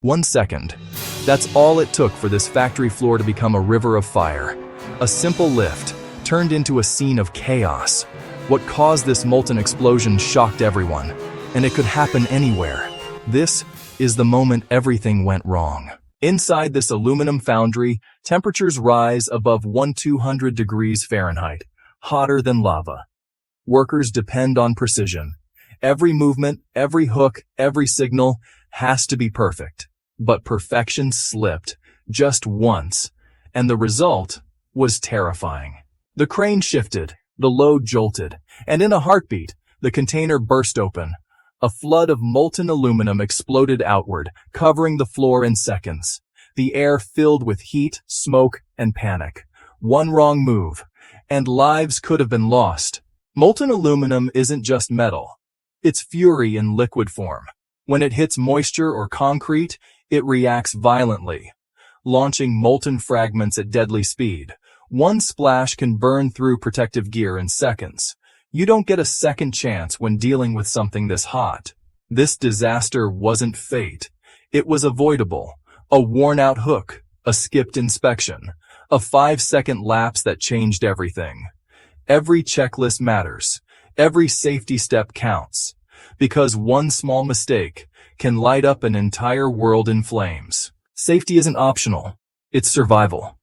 1 second. That's all it took for this factory floor to become a river of fire. A simple lift turned into a scene of chaos. What caused this molten explosion shocked everyone, and it could happen anywhere. This is the moment everything went wrong. Inside this aluminum foundry, temperatures rise above 1200 degrees Fahrenheit, hotter than lava. Workers depend on precision. Every movement, every hook, every signal has to be perfect. But perfection slipped just once, and the result was terrifying. The crane shifted, the load jolted, and in a heartbeat, the container burst open. A flood of molten aluminum exploded outward, covering the floor in seconds. The air filled with heat, smoke, and panic. One wrong move, and lives could have been lost. Molten aluminum isn't just metal. It's fury in liquid form. When it hits moisture or concrete, it reacts violently, launching molten fragments at deadly speed. One splash can burn through protective gear in seconds. You don't get a second chance when dealing with something this hot. This disaster wasn't fate. It was avoidable. A worn-out hook, a skipped inspection, a 5-second lapse that changed everything. Every checklist matters. Every safety step counts. Because one small mistake can light up an entire world in flames. Safety isn't optional. It's survival.